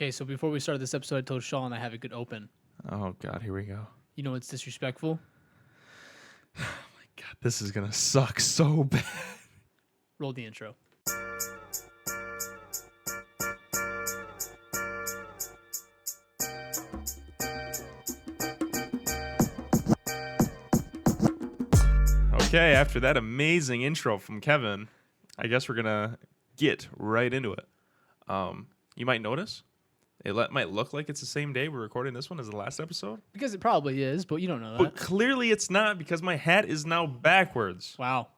Okay, so before we started this episode, I told Shawn I have a good open. Oh, God, here we go. You know what's disrespectful? God, this is going to suck so bad. Roll the intro. Okay, after that amazing intro from Kevin, I guess we're going to get right into it. You might notice it might look like it's the same day we're recording this one as the last episode. Because it probably is, but you don't know that. But clearly it's not because my hat is now backwards. Wow.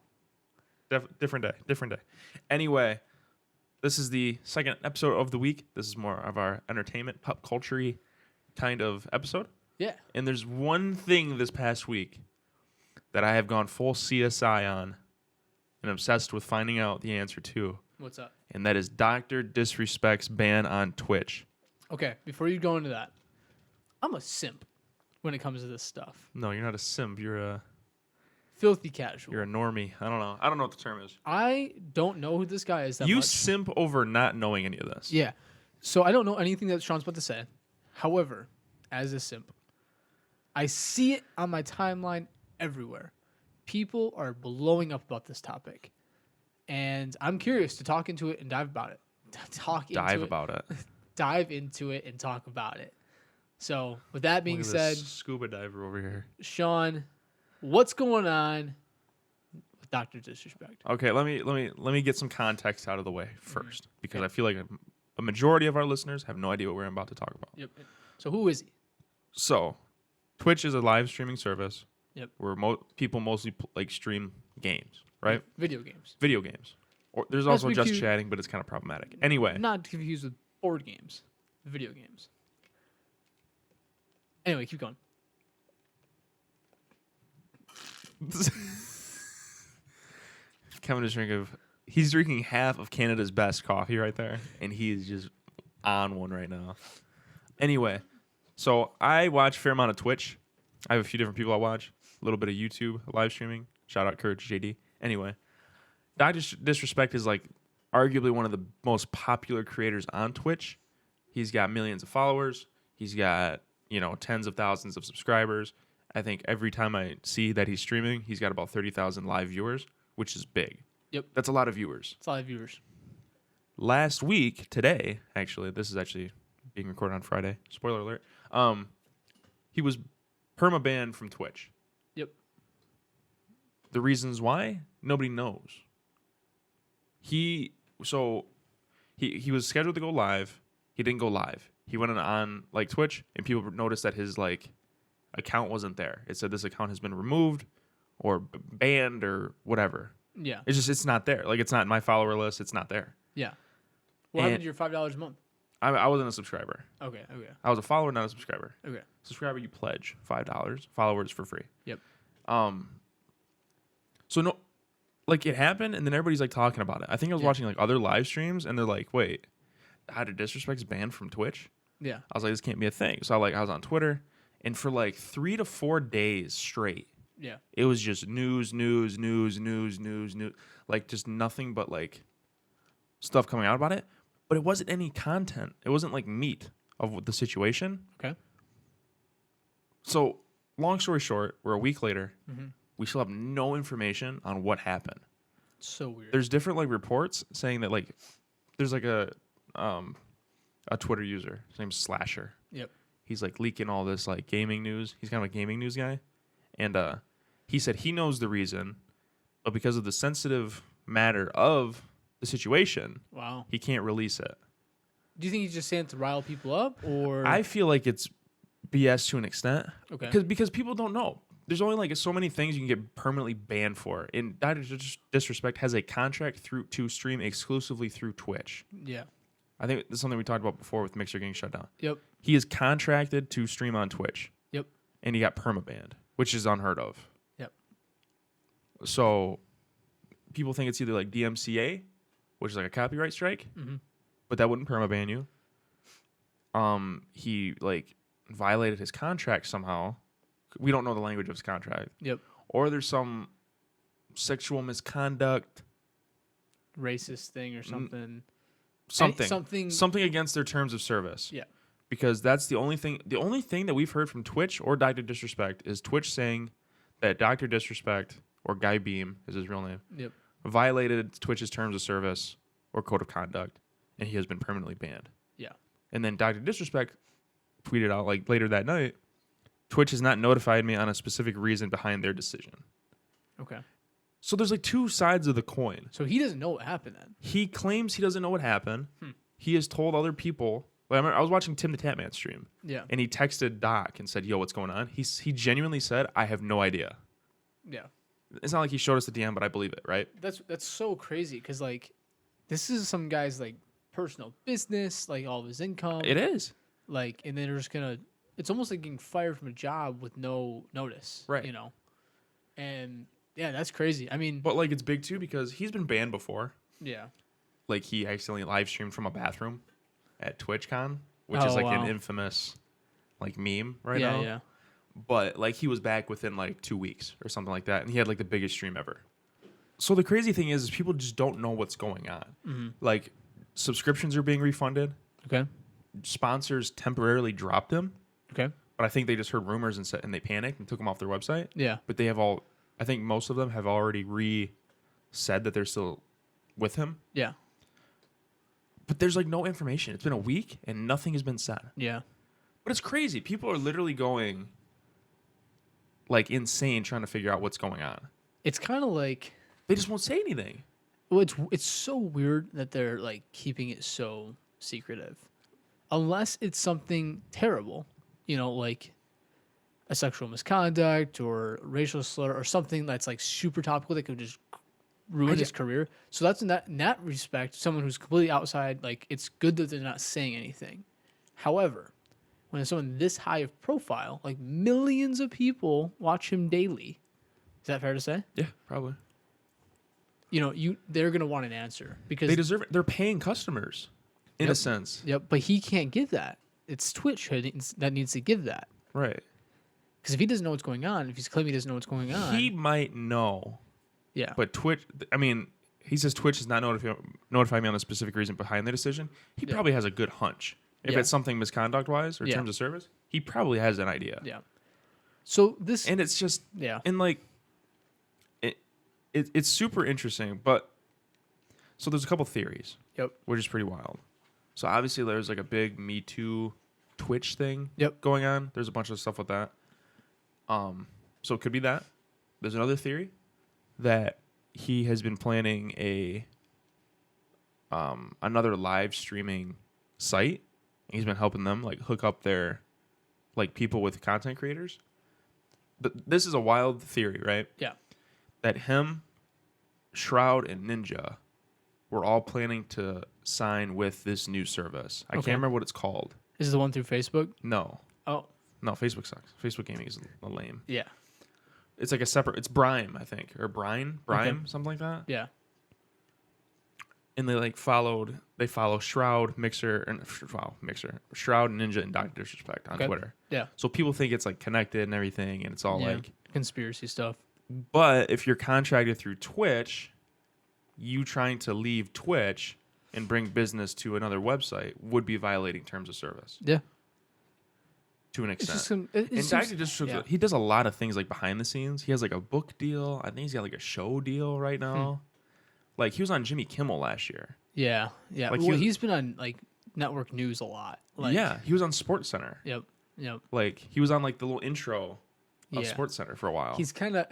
Different day. Anyway, this is the second episode of the week. This is more of our entertainment, pop culture-y kind of episode. Yeah. And there's one thing this past week that I have gone full CSI on and obsessed with finding out the answer to. What's up? And that is Dr. Disrespect's ban on Twitch. Okay, before you go into that, I'm a simp when it comes to this stuff. No, you're not a simp. You're a Filthy casual. You're a normie. I don't know. I don't know what the term is. I don't know who this guy is that You much. simp over not knowing any of this. Yeah. So I don't know anything that Shawn's about to say. However, as a simp, I see it on my timeline everywhere. People are blowing up about this topic. And I'm curious to talk into it and dive about it. Dive into it and talk about it. So, with that being Look at said, this scuba diver over here. Shawn, what's going on with Dr. Disrespect? Okay, let me get some context out of the way first, because I feel like a majority of our listeners have no idea what we're about to talk about. Yep. So, who is he? So, Twitch is a live streaming service. Yep. Where people mostly stream games, right? Video games. Video games. Or there's Not also to be just confused- chatting, but it's kind of problematic. Anyway, Not to confuse with board games. Video games. Anyway, keep going. Kevin is he's drinking half of Canada's best coffee right there, and he is just on one right now. Anyway, so I watch a fair amount of Twitch. I have a few different people I watch. A little bit of YouTube live streaming. Shout out Courage JD. Anyway, Dr. Disrespect is arguably one of the most popular creators on Twitch. He's got millions of followers. He's got, tens of thousands of subscribers. I think every time I see that he's streaming, he's got about 30,000 live viewers, which is big. Yep. That's a lot of viewers. It's a lot of viewers. Last week, today, actually, this is actually being recorded on Friday. Spoiler alert. He was perma-banned from Twitch. Yep. The reasons why, nobody knows. He was scheduled to go live. He didn't go live. He went on Twitch, and people noticed that his account wasn't there. It said this account has been removed or banned or whatever. Yeah. It's not there. It's not in my follower list. It's not there. Yeah. What happened to your $5 a month? I wasn't a subscriber. Okay. I was a follower, not a subscriber. Okay. Subscriber, you pledge $5. Followers for free. Yep. So no, it happened, and then everybody's talking about it. I think I was watching other live streams, and they're like, "Wait, how did Disrespect's banned from Twitch?" Yeah. I was like, "This can't be a thing." So I was on Twitter, and for 3 to 4 days straight, Yeah. it was just news, just nothing but stuff coming out about it. But it wasn't any content. It wasn't meat of the situation. Okay. So long story short, we're a week later. Mm-hmm. We still have no information on what happened. So weird. There's different reports saying that there's a Twitter user. His name's Slasher. Yep. He's leaking all this gaming news. He's kind of a gaming news guy, and he said he knows the reason, but because of the sensitive matter of the situation, Wow. he can't release it. Do you think he's just saying it to rile people up, or? I feel like it's BS to an extent. Okay. Because people don't know. There's only so many things you can get permanently banned for. And Dr. Disrespect has a contract to stream exclusively through Twitch. Yeah. I think that's something we talked about before with Mixer getting shut down. Yep. He is contracted to stream on Twitch. Yep. And he got permabanned, which is unheard of. Yep. So people think it's either DMCA, which is a copyright strike, but that wouldn't permaban you. He violated his contract somehow. We don't know the language of his contract. Yep. Or there's some sexual misconduct. Racist thing or something. something against their terms of service. Yeah. Because that's the only thing that we've heard from Twitch or Dr. Disrespect is Twitch saying that Dr. Disrespect, or Guy Beam is his real name, Yep. violated Twitch's terms of service or code of conduct, and he has been permanently banned. Yeah. And then Dr. Disrespect tweeted out like later that night, Twitch has not notified me on a specific reason behind their decision. Okay. So there's like two sides of the coin. So he doesn't know what happened then. He claims he doesn't know what happened. He has told other people. Like, I was watching Tim the Tatman stream. Yeah. And he texted Doc and said, "Yo, what's going on?" He genuinely said, "I have no idea." Yeah. It's not like he showed us the DM, but I believe it, right? That's so crazy because like this is some guy's like personal business, like all of his income. It is. Like, and then they're just gonna. It's almost like getting fired from a job with no notice, Right. You know, and yeah, that's crazy. I mean, But like it's big too because he's been banned before. yeah, Like he accidentally live streamed from a bathroom at TwitchCon, which Oh, is like wow. an infamous like meme right yeah, now. yeah, But like he was back within like 2 weeks or something like that, and he had like the biggest stream ever. So the crazy thing is people just don't know what's going on. Mm-hmm. Like subscriptions are being refunded, okay, sponsors temporarily dropped them, okay, but I think they just heard rumors and they panicked and took them off their website. yeah, But they have all, I think most of them have already said that they're still with him. yeah, But there's like no information. It's been a week and nothing has been said. yeah, But it's crazy. People are literally going like insane trying to figure out what's going on. it's kind of like. They just won't say anything. Well, it's so weird that they're like keeping it so secretive, unless it's something terrible, you know, like a sexual misconduct or racial slur or something that's like super topical that could just ruin his career. So that's in that respect, someone who's completely outside. Like it's good that they're not saying anything. However, when it's someone this high of profile, like millions of people watch him daily, is that fair to say? Yeah, probably. You know, they're gonna want an answer because They deserve it. They're paying customers in a Yep. sense. Yep, but he can't give that. It's Twitch that needs to give that. Right. Because if he doesn't know what's going on, if he's claiming he doesn't know what's going on, He might know, yeah, but Twitch, I mean, he says Twitch has not notified me on a specific reason behind the decision. He Yeah. probably has a good hunch. If Yeah. it's something misconduct-wise or Yeah. terms of service, he probably has an idea. yeah. So this, And it's just, yeah, and like, it's super interesting, but, so there's a couple theories. yep, Which is pretty wild. So obviously there's like a big Me Too Twitch thing Yep. going on. There's a bunch of stuff with that. So it could be that. There's another theory that he has been planning another live streaming site. He's been helping them like hook up their like people with content creators. But this is a wild theory, right? yeah, That him, Shroud, and Ninja were all planning to sign with this new service. I Okay. can't remember what it's called. this is the one through Facebook. No, Oh, Facebook sucks. Facebook gaming is lame. yeah, It's like a separate. It's Brime, I think, or Brine, something like that. yeah, And they follow Shroud, Mixer, Shroud, Ninja, and Dr. Disrespect on Okay. Twitter. yeah, So people think it's like connected and everything, and it's all yeah. like. Conspiracy stuff. But if you're contracted through Twitch, you trying to leave Twitch and bring business to another website would be violating terms of service Yeah, to an it's extent. just some. And Dr. Disrespect, yeah. he does a lot of things like behind the scenes. He has like a book deal. I think he's got like a show deal right now. Like he was on Jimmy Kimmel last year. Yeah, yeah. Like, Well, he's been on like network news a lot. Like, Yeah, he was on Sports Center. Yep. Yep. Like he was on like the little intro of Yeah. Sports Center for a while. He's kind of.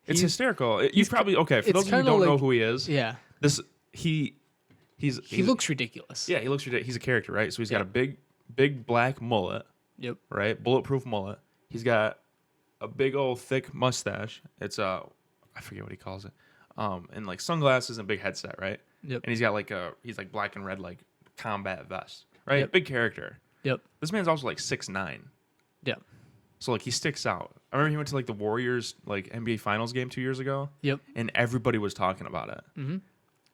It's hysterical. You he's probably okay. For it's those of you who kinda don't know like- who he is, Yeah. he He looks ridiculous. yeah, he looks ridiculous. He's a character, right? So he's got Yeah. a big black mullet, Yep. right? Bulletproof mullet. He's got a big old thick mustache. It's I forget what he calls it. And like sunglasses and big headset, right? Yep. And he's got like he's like black and red like combat vest, right? Yep. Big character. Yep. This man's also like 6'9". Yep. So like he sticks out. I remember he went to like the Warriors like NBA Finals game 2 years ago, Yep. and everybody was talking about it. Mm-hmm.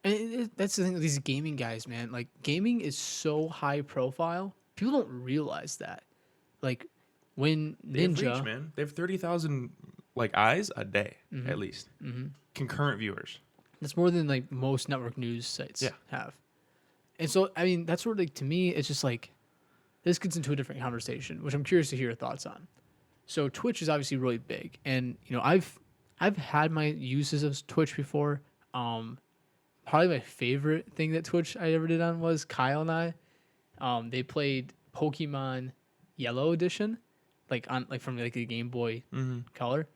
And that's the thing with these gaming guys, man. Like gaming is so high profile. People don't realize that. Like when They have Ninja, reach, man. They have 30,000 like eyes a day at least. Mm-hmm. Concurrent viewers. that's more than like most network news sites Yeah. have. And so, I mean, that's where, like, to me, it's just like, this gets into a different conversation, which I'm curious to hear your thoughts on. So Twitch is obviously really big, and I've had my uses of Twitch before. Probably my favorite thing that Twitch I ever did on was Kyle and I. They played Pokemon Yellow Edition, like from like the Game Boy Color,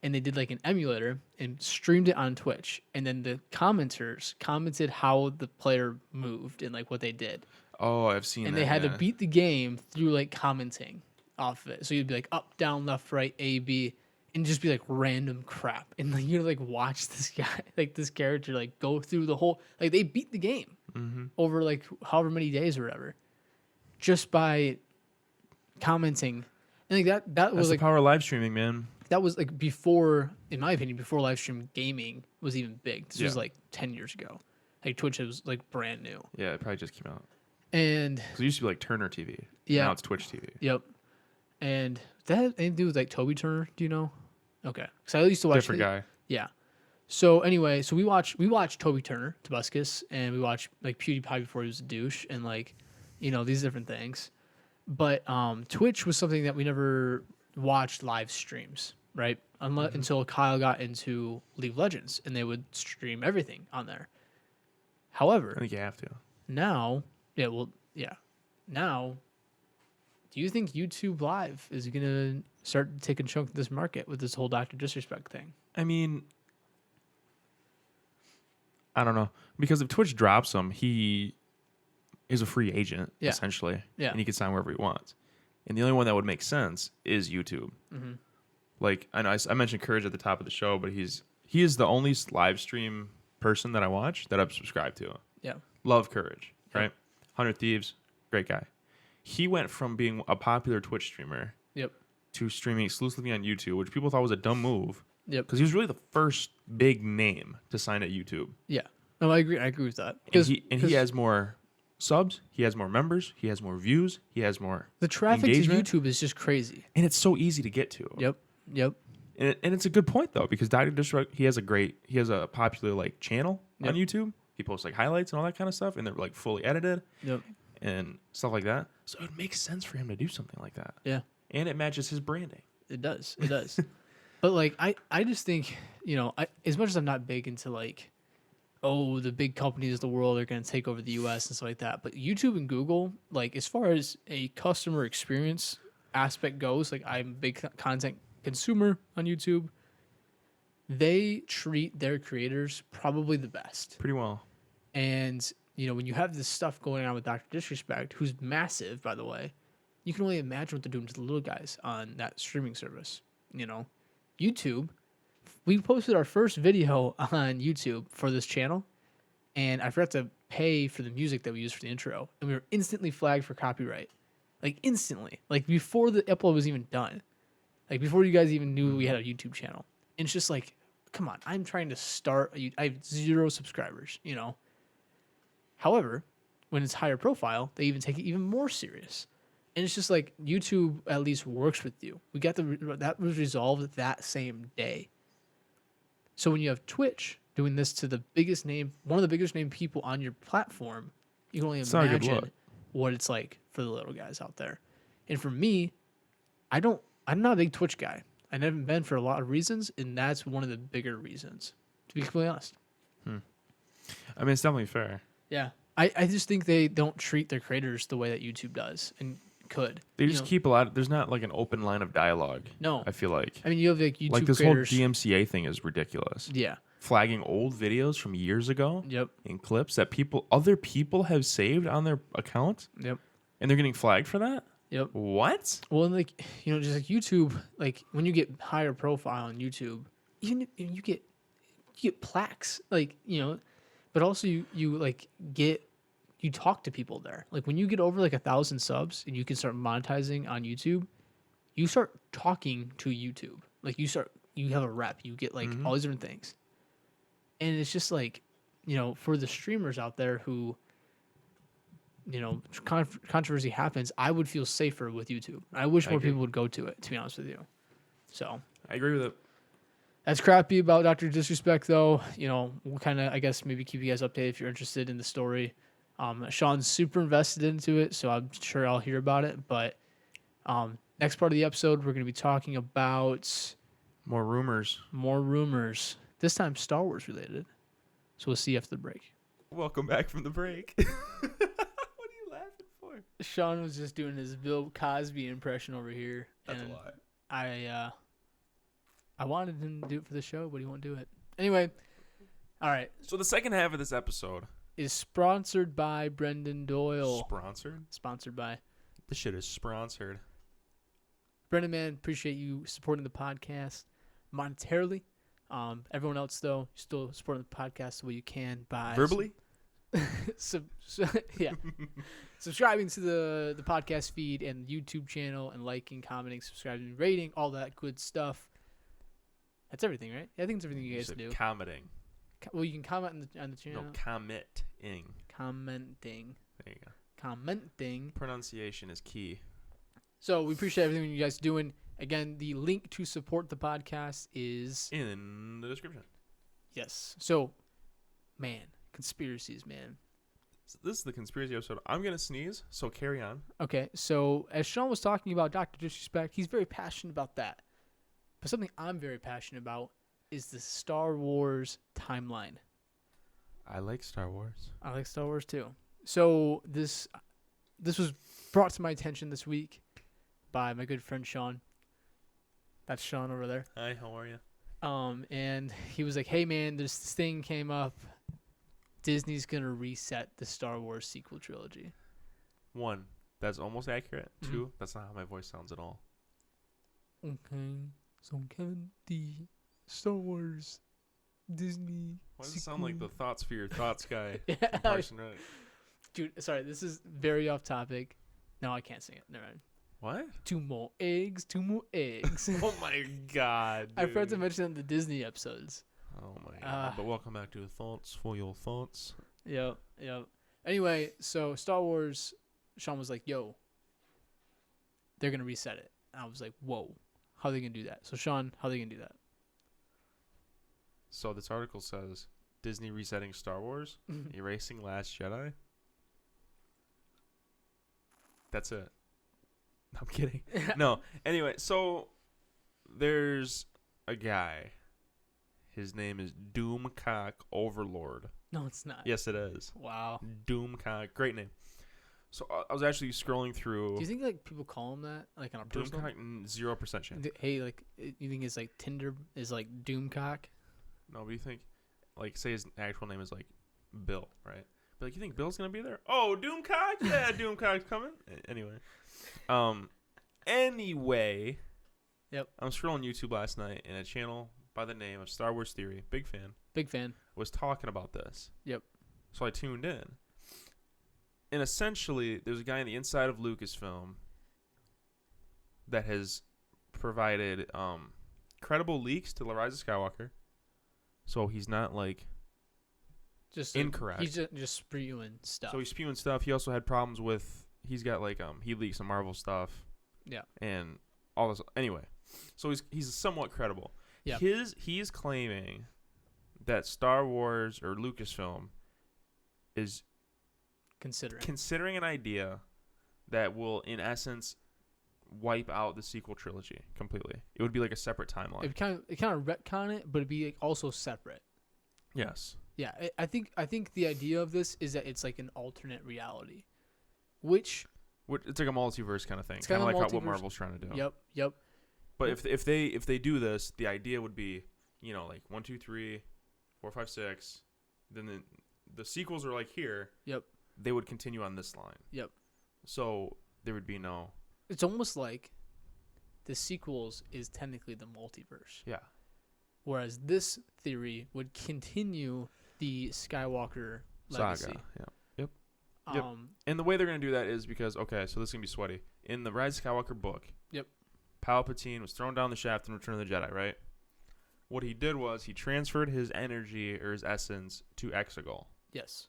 and they did like an emulator and streamed it on Twitch, and then the commenters commented how the player moved and like what they did. Oh, I've seen And that. they had to yeah. beat the game through like commenting off of it. So you'd be like up, down, left, right, A, B, and just be like random crap. And like you like watch this guy, like this character, like go through the whole, like they beat the game over like however many days or whatever, just by commenting. And like that That's was the like power of live streaming, man. that was like before, in my opinion, before live stream gaming was even big. This was Yeah. like 10 years ago. Like Twitch was like brand new. Yeah, it probably just came out. And 'Cause it used to be like Turner TV. Yeah. Now it's Twitch TV. yep. And that had anything to do with like Toby Turner? Do you know? Okay. Because I used to watch Different guy. Yeah. So anyway, so we watched Toby Turner, Tobuscus, and we watched like PewDiePie before he was a douche, and like, these different things. But Twitch was something that we never watched live streams, right? Until Kyle got into League of Legends, and they would stream everything on there. However, I think you have to. now, now, do you think YouTube Live is gonna start taking a chunk of this market with this whole Dr. Disrespect thing? I mean, I don't know. Because if Twitch drops him, he is a free agent, Yeah. essentially. Yeah. And he can sign wherever he wants. And the only one that would make sense is YouTube. Mm-hmm. Like, I know I mentioned Courage at the top of the show, but he is the only live stream person that I watch that I'm subscribed to. Yeah. Love Courage, right? 100 Thieves, great guy. He went from being a popular Twitch streamer Yep. to streaming exclusively on YouTube, which people thought was a dumb move Yep. because he was really the first big name to sign at YouTube. Yeah. No, I agree. I agree with that. And he has more subs, he has more members, he has more views, he has more the traffic engagement. to YouTube is just crazy. And it's so easy to get to. Yep. Yep. And it's a good point though, because Dr. Disrespect, he has a popular like channel on YouTube. He posts like highlights and all that kind of stuff, and they're like fully edited Yep. and stuff like that. So it makes sense for him to do something like that. Yeah. And it matches his branding. It does. It does. But like I just think, as much as I'm not big into like, oh, the big companies of the world are going to take over the US and stuff like that, but YouTube and Google, like as far as a customer experience aspect goes, like I'm a big content consumer on YouTube. They treat their creators probably the best. Pretty well. And, when you have this stuff going on with Dr. Disrespect, who's massive, by the way, you can only imagine what they're doing to the little guys on that streaming service. YouTube, we posted our first video on YouTube for this channel, and I forgot to pay for the music that we used for the intro, and we were instantly flagged for copyright. Like, instantly. Like, before the upload was even done. Like, before you guys even knew we had a YouTube channel. And it's just like, come on, I'm trying to start. I have 0 subscribers, However, when it's higher profile, they even take it even more serious. And it's just like YouTube at least works with you. We got that was resolved that same day. So when you have Twitch doing this to the biggest name, one of the biggest name people on your platform, you can only It's not a good imagine look. what it's like for the little guys out there. And for me, I'm not a big Twitch guy. I haven't been for a lot of reasons, and that's one of the bigger reasons, to be completely honest. I mean, it's definitely fair. Yeah. I just think they don't treat their creators the way that YouTube does and could. They just keep a lot. There's not like an open line of dialogue. No. I feel like. I mean, you have like YouTube Like this creators. whole DMCA thing is ridiculous. Yeah. Flagging old videos from years ago Yep. in clips that other people have saved on their account, Yep. and they're getting flagged for that. Yep. What? Well, and like just like YouTube, like when you get higher profile on YouTube, you get plaques, like but also you talk to people there. Like when you get over like 1,000 subs and you can start monetizing on YouTube, you start talking to YouTube. Like you have a rep, you get like all these different things, and it's just like for the streamers out there who. Controversy happens, I would feel safer with YouTube. I wish more people would go to it, to be honest with you. So I agree with it. that's crappy about Dr. Disrespect, though. We'll kind of, I guess, maybe keep you guys updated if you're interested in the story. Shawn's super invested into it, so I'm sure I'll hear about it. But next part of the episode, we're going to be talking about More rumors. more rumors. This time, Star Wars related. So we'll see you after the break. Welcome back from the break. What are you laughing for? Shawn was just doing his Bill Cosby impression over here. That's and a lie. I wanted him to do it for the show, but he won't do it. Anyway, all right. So the second half of this episode Is sponsored by Brendan Doyle. Sponsored by. This shit is sponsored. Brendan, man, appreciate you supporting the podcast monetarily. Everyone else, though, still supporting the podcast the way you can by Verbally? Yeah. Subscribing to the podcast feed and YouTube channel and liking, commenting, subscribing, rating, all that good stuff. That's everything, right? Yeah, I think it's everything you guys do. Commenting. Well, you can comment on the channel. No, commenting. Commenting. There you go. Commenting. Pronunciation is key. So we appreciate everything you guys are doing. Again, the link to support the podcast is in the description. Yes. So, man, conspiracies, man. So this is the conspiracy episode. I'm going to sneeze, so carry on. Okay, so as Shawn was talking about Dr. Disrespect, he's very passionate about that. But something I'm very passionate about is the Star Wars timeline. I like Star Wars. I like Star Wars too. So this was brought to my attention this week by my good friend Shawn. That's Shawn over there. Hi, how are you? And he was like, "Hey man, this thing came up. Disney's gonna reset the Star Wars sequel trilogy." 1, that's almost accurate. Mhm. 2, that's not how my voice sounds at all. Okay, so Kevin, the Star Wars Disney. Why does it sound like the Thoughts for Your Thoughts guy? Yeah. from Parks and Rec? Dude, sorry, this is very off topic. No, I can't sing it. Never mind. What? 2 more eggs, 2 more eggs. Oh my god, I forgot to dude. mention that in the Disney episodes. Oh my god. But welcome back to Thoughts for Your Thoughts. Yep. Anyway, so Star Wars, Shawn was like, "Yo, they're gonna reset it." And I was like, "Whoa, how are they gonna do that?" So Shawn, how are they gonna do that? So this article says Disney resetting Star Wars, erasing Last Jedi. That's it. No, I'm kidding. No. Anyway, so there's a guy. His name is Doomcock Overlord. No, it's not. Yes, it is. Wow. Doomcock. Great name. So I was actually scrolling through. Do you think like people call him that, like on a personal? Doomcock? 0% chance. Hey, like you think it's like Tinder is like Doomcock? No, but you think, like, say his actual name is like Bill, right? But like, you think Bill's gonna be there? Oh, Doomcock? Yeah, Doomcock's coming. Anyway, anyway. Yep. I'm scrolling YouTube last night, and a channel by the name of Star Wars Theory, big fan, was talking about this. Yep. So I tuned in, and essentially, there's a guy on the inside of Lucasfilm that has provided credible leaks to The Rise of Skywalker. So he's not like just incorrect. He's just spewing stuff. So he's spewing stuff. He also had problems with. He's got like he leaked some Marvel stuff. Yeah. And all this. Anyway, so he's somewhat credible. Yeah. He's claiming that Star Wars or Lucasfilm is considering an idea that will, in essence, wipe out the sequel trilogy completely. It would be like a separate timeline. It kind of retcon it, but it'd be like also separate. Yes. Yeah, I think the idea of this is that it's like an alternate reality, which it's like a multiverse kind of thing. It's Kind of kinda like what multiverse. Marvel's trying to do. Yep. But if they do this, the idea would be, like 1, 2, 3, 4, 5, 6. Then the sequels are like here. Yep. They would continue on this line. Yep. So there would be no. It's almost like the sequels is technically the multiverse. Yeah. Whereas this theory would continue the Skywalker legacy. Saga. Yeah. Yep. And the way they're going to do that is because, so this is going to be sweaty. In the Rise of Skywalker book, yep, Palpatine was thrown down the shaft in Return of the Jedi, right? What he did was he transferred his energy or his essence to Exegol. Yes.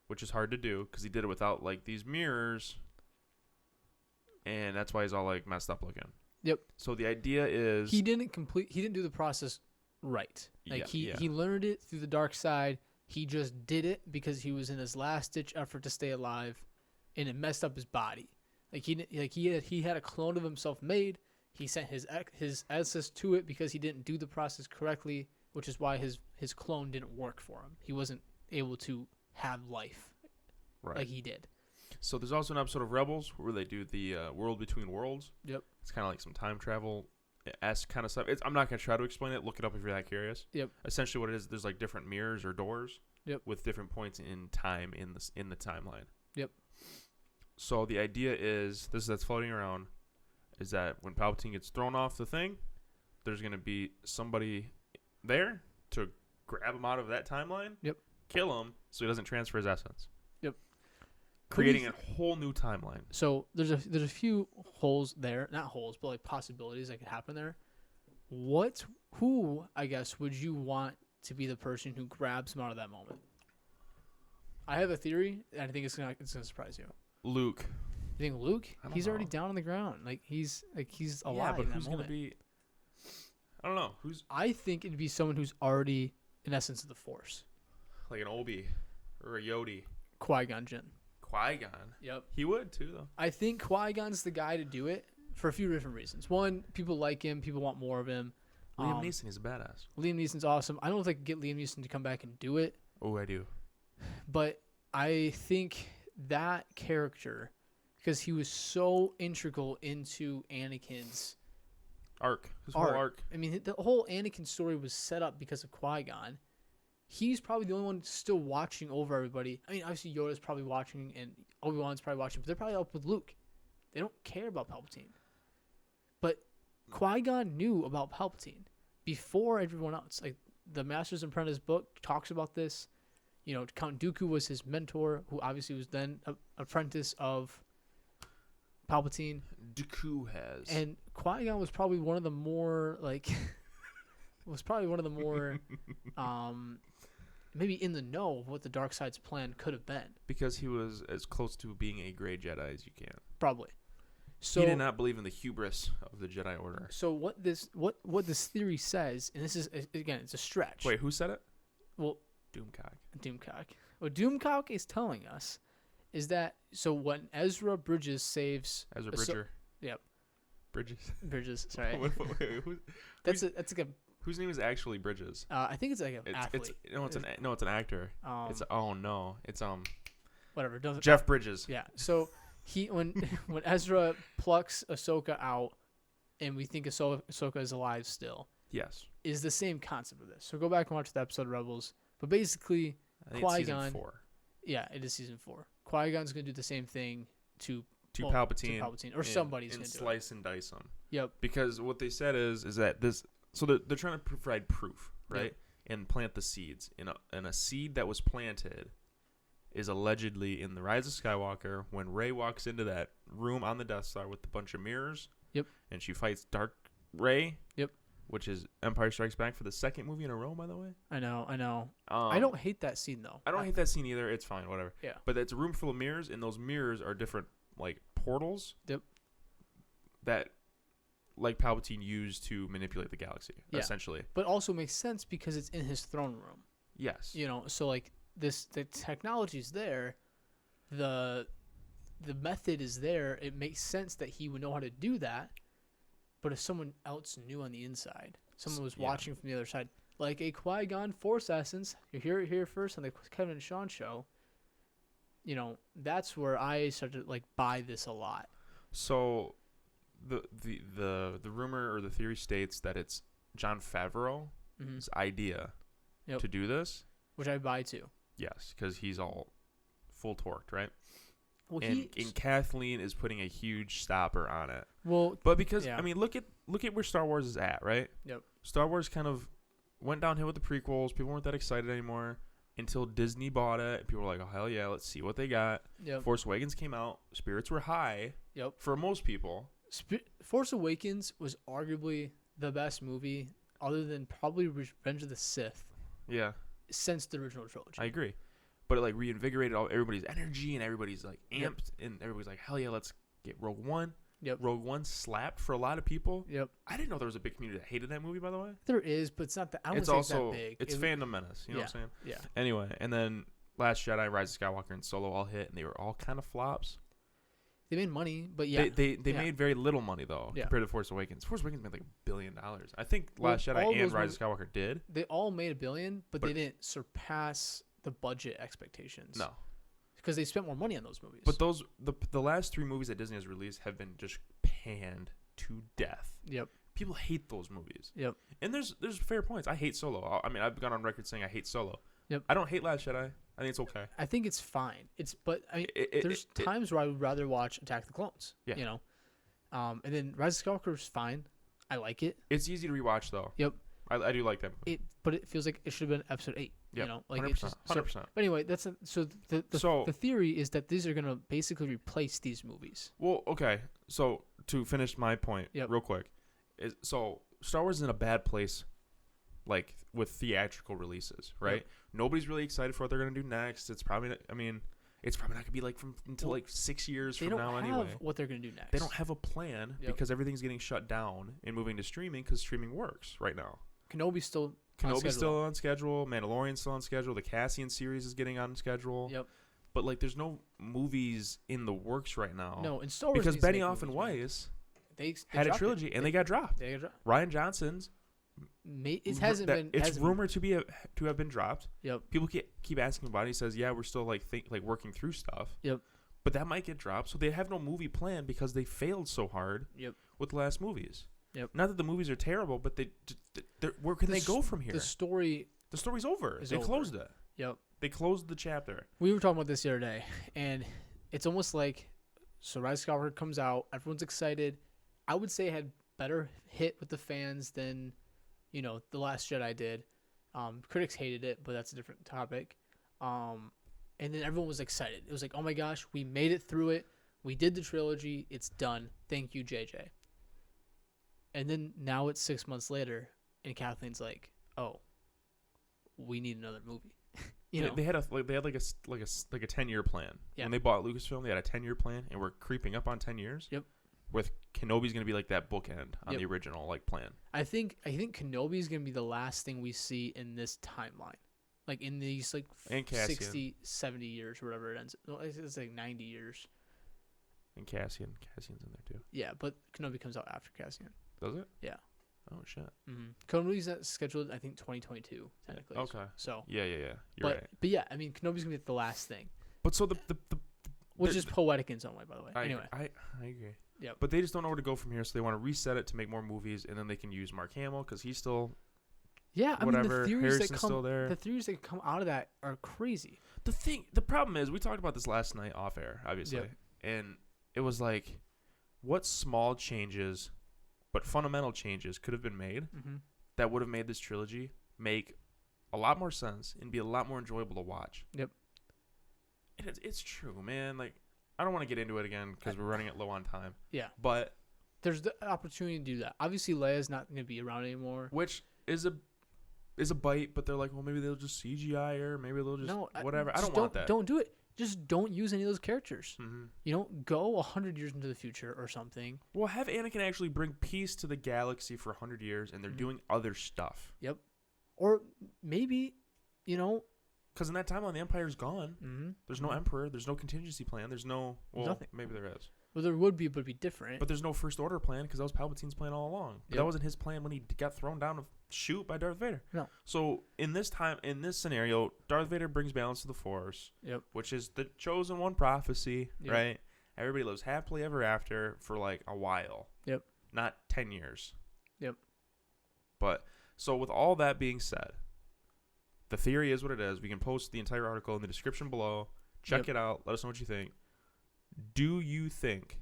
Which is hard to do because he did it without, like, these mirrors. And that's why he's all, like, messed up looking. Yep. So the idea is... He didn't do the process right. Like, he learned it through the dark side. He just did it because he was in his last ditch effort to stay alive, and it messed up his body. He had a clone of himself made. He sent his essence to it because he didn't do the process correctly, which is why his clone didn't work for him. He wasn't able to have life like he did. So there's also an episode of Rebels where they do the World Between Worlds. Yep. It's kind of like some time travel-esque kind of stuff. I'm not going to try to explain it. Look it up if you're that curious. Yep. Essentially what it is, there's like different mirrors or doors with different points in time in the timeline. Yep. So the idea is, that's floating around, is that when Palpatine gets thrown off the thing, there's going to be somebody there to grab him out of that timeline, kill him so he doesn't transfer his essence. Creating a whole new timeline. So there's a few holes there, not holes, but like possibilities that could happen there. Who I guess would you want to be the person who grabs him out of that moment? I have a theory, and I think it's gonna surprise you. Luke. You think Luke? He's already know. down on the ground. He's alive. Yeah, but in who's that gonna moment. be? I don't know. I think it'd be someone who's already in essence of the Force. Like an Obi or a Yodi. Qui-Gon Jinn. Qui-Gon. Yep. He would too, though. I think Qui-Gon's the guy to do it for a few different reasons. One, people like him. People want more of him. Liam Neeson is a badass. Liam Neeson's awesome. I don't know if I could get Liam Neeson to come back and do it. Oh, I do. But I think that character, because he was so integral into Anakin's His whole arc. I mean, the whole Anakin story was set up because of Qui-Gon. He's probably the only one still watching over everybody. I mean, obviously Yoda's probably watching and Obi-Wan's probably watching, but they're probably up with Luke. They don't care about Palpatine. But Qui-Gon knew about Palpatine before everyone else. Like, the Masters and Apprentice book talks about this. You know, Count Dooku was his mentor, who obviously was then an apprentice of Palpatine. Dooku has. And Qui-Gon was probably one of the more, maybe in the know of what the dark side's plan could have been. Because he was as close to being a gray Jedi as you can. Probably. So he did not believe in the hubris of the Jedi Order. So what this theory says, and this is again, it's a stretch. Wait, who said it? Well, Doomcock. What Doomcock is telling us is that when Ezra Bridges saves Bridger. Yep. Bridges. Sorry. That's like a. Whose name is actually Bridges? I think it's like an athlete. It's an actor. It's whatever. Jeff Bridges. Yeah. So when Ezra plucks Ahsoka out, and we think Ahsoka is alive still. Yes. Is the same concept of this. So go back and watch the episode of Rebels. But basically, Qui-Gon. It's season 4. Yeah, it is season 4. Qui-Gon's gonna do the same thing to Palpatine, or somebody's and gonna slice and dice him. Yep. Because what they said is that this. So they're trying to provide proof, right? Yep. And plant the seeds. And a seed that was planted is allegedly in the Rise of Skywalker when Rey walks into that room on the Death Star with a bunch of mirrors. Yep. And she fights Dark Rey. Yep. Which is Empire Strikes Back for the second movie in a row, by the way. I know. I don't hate that scene though. I don't hate that scene either. It's fine, whatever. Yeah. But it's a room full of mirrors, and those mirrors are different, like portals. Yep. That, like Palpatine used to manipulate the galaxy, essentially. But also makes sense because it's in his throne room. Yes. You know, so like the technology's there, the method is there. It makes sense that he would know how to do that. But if someone else knew on the inside, someone was watching from the other side, like a Qui-Gon Force essence, you hear it here first on the Kevin and Shawn show. You know, that's where I started to buy this a lot. So, the rumor or the theory states that it's Jon Favreau's idea to do this, which I buy too. Yes, because he's all full torqued, right? Well, and Kathleen is putting a huge stopper on it. Well, but because I mean, look at where Star Wars is at, right? Yep. Star Wars kind of went downhill with the prequels. People weren't that excited anymore until Disney bought it. People were like, "Oh hell yeah, let's see what they got." Yep. Force Awakens came out. Spirits were high. Yep. For most people, Force Awakens was arguably the best movie, other than probably Revenge of the Sith. Yeah. Since the original trilogy. I agree. But it reinvigorated everybody's energy, and everybody's amped, and everybody's like, hell yeah, let's get Rogue One. Yep. Rogue One slapped for a lot of people. Yep. I didn't know there was a big community that hated that movie, by the way. There is, but it's not that. I don't It's say it's also that big. it's fandom menace. You know what I'm saying? Yeah. Anyway, and then Last Jedi, Rise of Skywalker, and Solo all hit, and they were all kind of flops. They made money, but yeah. They made very little money though compared to Force Awakens. Force Awakens made like $1 billion. I think Last Jedi and Rise of Skywalker did. They all made $1 billion, but they didn't surpass the budget expectations. No, because they spent more money on those movies. but the last 3 movies that Disney has released have been just panned to death. Yep. People hate those movies. Yep. And there's fair points. I hate Solo. I mean, I've gone on record saying I hate Solo. Yep. I don't hate Last Jedi. I think it's okay. I think it's fine. But I mean, there's times where I would rather watch Attack of the Clones. Yeah. You know, and then Rise of Skywalker is fine. I like it. It's easy to rewatch though. Yep. I do like that movie. But it feels like it should have been episode 8. Yep. You know, like 100%. it's just 100%. But anyway, the theory is that these are gonna basically replace these movies. Well, okay. So to finish my point, real quick, so Star Wars is in a bad place, like with theatrical releases, right? Yep. Nobody's really excited for what they're gonna do next. It's probably not, it's probably not gonna be like until like 6 years from now anyway. They don't have what they're gonna do next. They don't have a plan because everything's getting shut down and moving to streaming because streaming works right now. Kenobi's still on schedule. Mandalorian's still on schedule. The Cassian series is getting on schedule. Yep. But like, there's no movies in the works right now. No, in Star Wars because Benioff and Weiss they had a trilogy and they got dropped. They got dropped. Ryan Johnson's. It's rumored to have been dropped. Yep. People keep asking about it. He says, "Yeah, we're still like working through stuff." Yep. But that might get dropped, so they have no movie plan because they failed so hard. Yep. With the last movies. Yep. Not that the movies are terrible, but where can they go from here? The story's over. They closed it. Yep. They closed the chapter. We were talking about this the other day, and it's almost like Rise of Skywalker comes out, everyone's excited. I would say it had better hit with the fans than, The Last Jedi did. Critics hated it, but that's a different topic. And then everyone was excited. It was like, oh my gosh, we made it through it. We did the trilogy. It's done. Thank you, JJ. And then now it's 6 months later, and Kathleen's like, "Oh, we need another movie." They had a 10-year plan. Yeah. When they bought Lucasfilm, they had a 10-year plan, and we're creeping up on 10 years. Yep. With Kenobi's gonna be like that bookend on the original plan. I think Kenobi's gonna be the last thing we see in this timeline, like in these 60, 70 years or whatever it ends. No, it's like 90 years. And Cassian's in there too. Yeah, but Kenobi comes out after Cassian. Does it? Yeah. Oh shit. Mm-hmm. Kenobi's scheduled, I think, 2022 technically. Okay. So. Yeah. You're right. But yeah, I mean, Kenobi's gonna be the last thing. But so which is poetic in some way, by the way. Anyway. I agree. Yeah. But they just don't know where to go from here, so they want to reset it to make more movies, and then they can use Mark Hamill because he's still. Yeah, I whatever. mean, Still there. The theories that come out of that are crazy. The problem is, we talked about this last night off air, obviously, and it was like, what small changes, but fundamental changes, could have been made that would have made this trilogy make a lot more sense and be a lot more enjoyable to watch. Yep. And it's true, man. Like, I don't want to get into it again because we're running it low on time. Yeah. But there's the opportunity to do that. Obviously, Leia's not going to be around anymore. Which is a bite, but they're like, well, maybe they'll just CGI her. Maybe they'll just whatever. I don't want that. Don't do it. Just don't use any of those characters. Mm-hmm. Go 100 years into the future or something. Well, have Anakin actually bring peace to the galaxy for 100 years, and they're doing other stuff. Yep. Or maybe, because in that timeline, the Empire's gone. Mm-hmm. There's no Emperor. There's no contingency plan. There's no... Well, nothing. Maybe there is. Well, there would be, but it'd be different. But there's no First Order plan because that was Palpatine's plan all along. But that wasn't his plan when he got thrown down to shoot by Darth Vader. No. So in this scenario, Darth Vader brings balance to the Force. Yep. Which is the chosen one prophecy, right? Everybody lives happily ever after for like a while. Yep. Not 10 years. Yep. But so with all that being said, the theory is what it is. We can post the entire article in the description below. Check it out. Let us know what you think. Do you think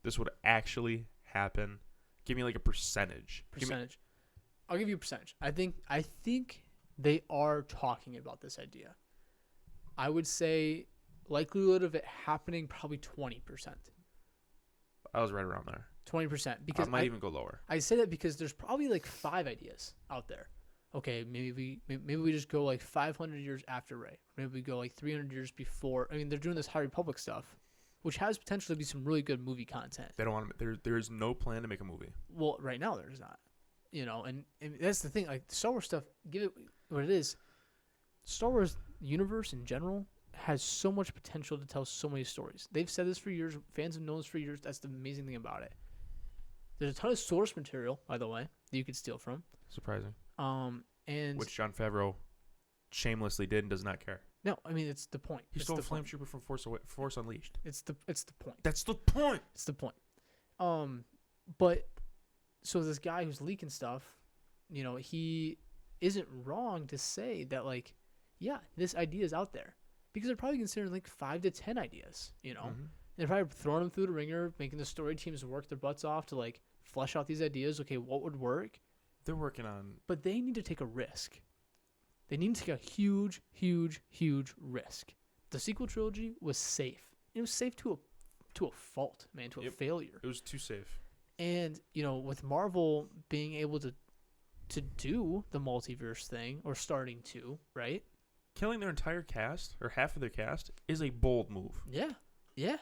this would actually happen? Give me like a percentage. I'll give you a percentage. I think they are talking about this idea. I would say likelihood of it happening probably 20%. I was right around there. 20%. Because I might even go lower. I say that because there's probably like 5 ideas out there. Okay, maybe we just go like 500 years after Rey. Maybe we go like 300 years before. I mean, they're doing this High Republic stuff, which has potential to be some really good movie content. They don't want to. There's no plan to make a movie. Well, right now there's not. And that's the thing. Like Star Wars stuff, give it what it is. Star Wars universe in general has so much potential to tell so many stories. They've said this for years. Fans have known this for years. That's the amazing thing about it. There's a ton of source material, by the way, that you could steal from. Surprising. And which Jon Favreau shamelessly did and does not care. No, I mean it's the point. He stole a flame trooper from Force Unleashed. It's the point. That's the point. It's the point. But so this guy who's leaking stuff, he isn't wrong to say that like, yeah, this idea is out there because they're probably considering like 5 to 10 ideas. Mm-hmm. They're probably throwing them through the ringer, making the story teams work their butts off to like flesh out these ideas. Okay, what would work? They're working on, but they need to take a risk. They need to take a huge, huge, huge risk. The sequel trilogy was safe. It was safe to a fault, man, to a failure. It was too safe. And with Marvel being able to do the multiverse thing, or starting to, right? Killing their entire cast or half of their cast is a bold move. Yeah.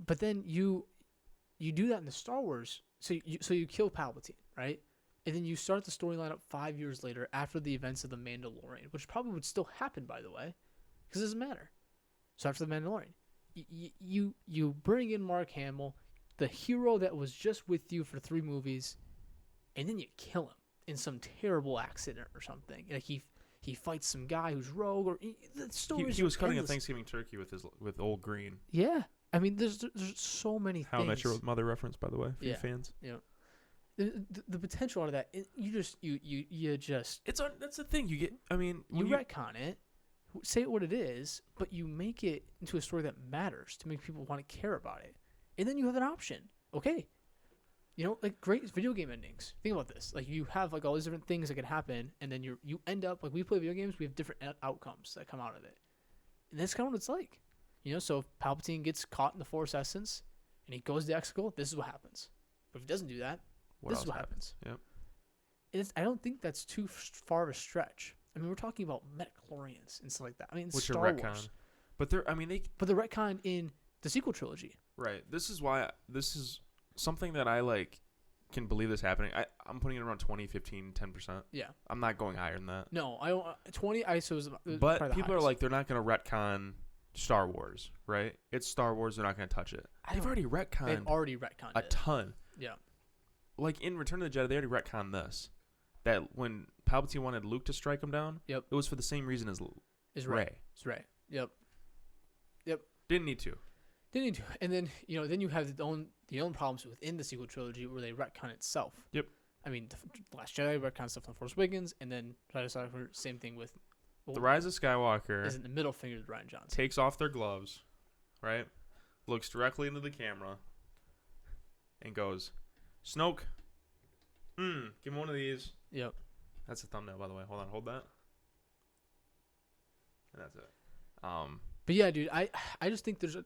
But then you do that in the Star Wars. So you kill Palpatine, right? And then you start the storyline up 5 years later after the events of The Mandalorian, which probably would still happen, by the way, because it doesn't matter. So after The Mandalorian, you bring in Mark Hamill, the hero that was just with you for 3 movies, and then you kill him in some terrible accident or something. Like he fights some guy who's rogue, or the story. He was cutting a Thanksgiving turkey with Old Green. Yeah, I mean, there's so many things. How I Met Your Mother reference, by the way, for you fans. Yeah. The potential out of that, you just that's the thing you get. I mean, you retcon it, say it what it is, but you make it into a story that matters to make people want to care about it, and then you have an option. Okay, like great video game endings. Think about this: like you have like all these different things that can happen, and then you end up like we play video games. We have different outcomes that come out of it, and that's kind of what it's like. So if Palpatine gets caught in the Force essence and he goes to Exegol, this is what happens. But if he doesn't do that, this is what happens. Yep. I don't think that's too far of a stretch. I mean, we're talking about midichlorians and stuff like that. I mean, which Star are retcon. Wars. But they're, I mean, But the retcon in the sequel trilogy. Right. This is something that I like can believe this happening. I'm putting it around 20, 15, 10%. Yeah. I'm not going higher than that. No, I don't. 20 ISOs. But people are like, they're not going to retcon Star Wars, right? It's Star Wars. They're not going to touch it. They've already retconned a ton. Yeah. Like in Return of the Jedi, they already retconned this. That when Palpatine wanted Luke to strike him down, it was for the same reason as Rey. It's Rey. Yep. Didn't need to. And then then you have the own problems within the sequel trilogy where they retcon itself. Yep. I mean, the Last Jedi retcon stuff on Force Awakens, and then same thing with The Rise of Skywalker. Isn't the middle finger to Rian Johnson? Takes off their gloves, right? Looks directly into the camera, and goes, "Snoke, give me one of these." Yep. That's the thumbnail, by the way. Hold that. And that's it. But yeah, dude, I just think there's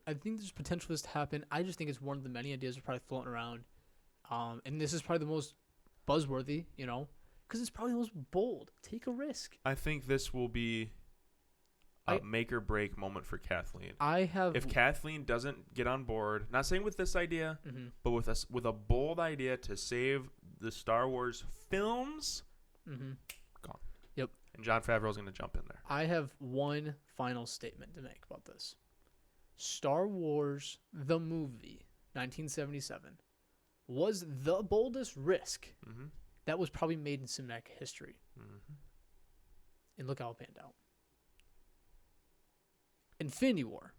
potential for this to happen. I just think it's one of the many ideas that are probably floating around. And this is probably the most buzzworthy, because it's probably the most bold. Take a risk. I think this will be a make or break moment for Kathleen. If Kathleen doesn't get on board, not saying with this idea, but with a bold idea to save the Star Wars films, gone. Yep. And Jon Favreau's going to jump in there. I have one final statement to make about this. Star Wars, the movie, 1977, was the boldest risk that was probably made in cinematic history. And look how it panned out. Infinity War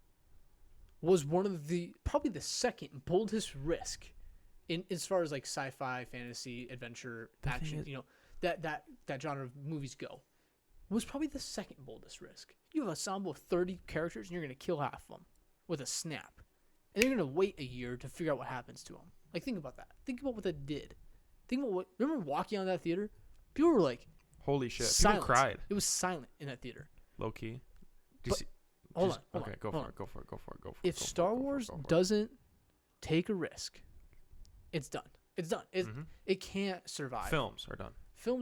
was one of probably the second boldest risk in as far as like sci-fi, fantasy, adventure, action, that genre of movies go. Was probably the second boldest risk. You have an ensemble of 30 characters and you're going to kill half of them with a snap. And you're going to wait a year to figure out what happens to them. Like, think about that. Think about what that did. Remember walking out of that theater? People were like, holy shit. Silent. People cried. It was silent in that theater. Low key. Hold on. Go for it. If Star Wars doesn't take a risk, it's done. It can't survive. Films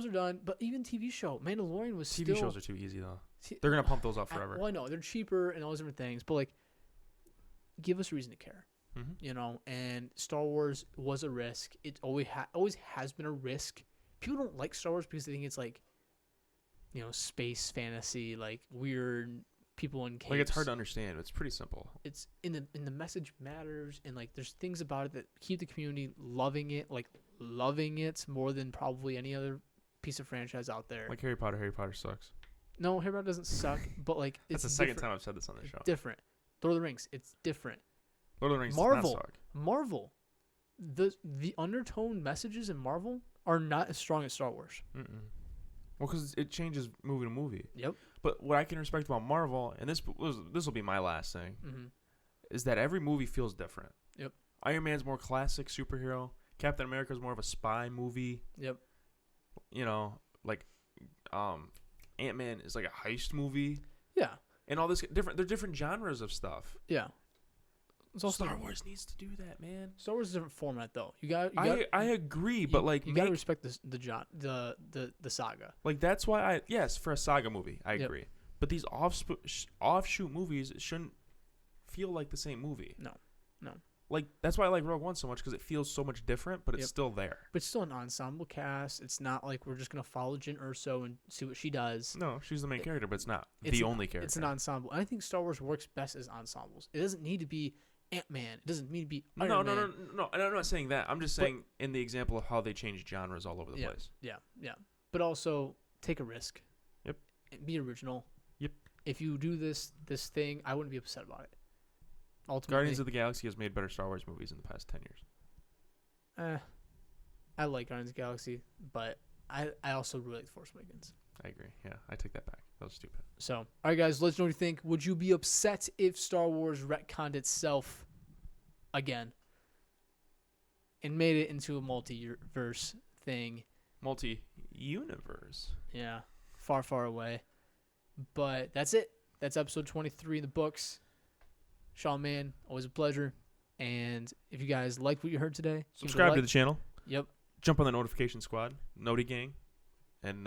are done, but even TV show, Mandalorian was TV shows are too easy though. They're gonna pump those up forever. I know they're cheaper and all those different things, but like give us a reason to care. You know, and Star Wars was a risk. It always has been a risk. People don't like Star Wars because they think it's like, you know, space fantasy, like weird people in capes. Like it's hard to understand. It's pretty simple. It's in the message matters, and like there's things about it that keep the community loving it more than probably any other piece of franchise out there. Like Harry Potter. Harry Potter sucks. No, Harry Potter doesn't suck, but like it's That's the second time I've said this on the show. Different. Lord of the Rings, it's different. Lord of the Rings Marvel, does not suck. Marvel, the undertone messages in Marvel are not as strong as Star Wars. Well, because it changes movie to movie. Yep. But what I can respect about Marvel, and this will be my last thing, is that every movie feels different. Yep. Iron Man's more classic superhero. Captain America's more of a spy movie. Yep. You know, like Ant-Man is like a heist movie. Yeah. And all this different. They're different genres of stuff. Yeah. It's also Star Wars needs to do that, man. Star Wars is a different format, though. I agree, but like you gotta respect the saga. Like that's why for a saga movie, I agree. But these offshoot movies shouldn't feel like the same movie. No. Like that's why I like Rogue One so much because it feels so much different, but it's still there. But it's still an ensemble cast. It's not like we're just gonna follow Jyn Erso and see what she does. No, she's the main character, but it's not the only character. It's an ensemble. And I think Star Wars works best as ensembles. It doesn't need to be Ant-Man. It doesn't need to be Iron Man. No. And I'm not saying that. I'm just saying in the example of how they change genres all over the place. Yeah. But also take a risk. Yep. And be original. Yep. If you do this thing, I wouldn't be upset about it. Ultimately, Guardians of the Galaxy has made better Star Wars movies in the past 10 years. I like Guardians of the Galaxy, but I also really like The Force Awakens. I agree. Yeah, I take that back. That was stupid. So, all right, guys, let us know what you think. Would you be upset if Star Wars retconned itself again and made it into a multiverse thing? Multi-universe. Yeah, far, far away. But that's it. That's episode 23 in the books. Shawn, man, always a pleasure. And if you guys liked what you heard today, subscribe to the channel. Yep. Jump on the notification squad, Noti Gang, and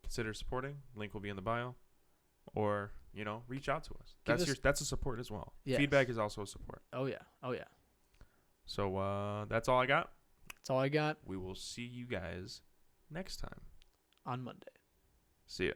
consider supporting. Link will be in the bio. Or, reach out to us. That's a support as well. Yes. Feedback is also a support. Oh, yeah. So that's all I got. That's all I got. We will see you guys next time. On Monday. See ya.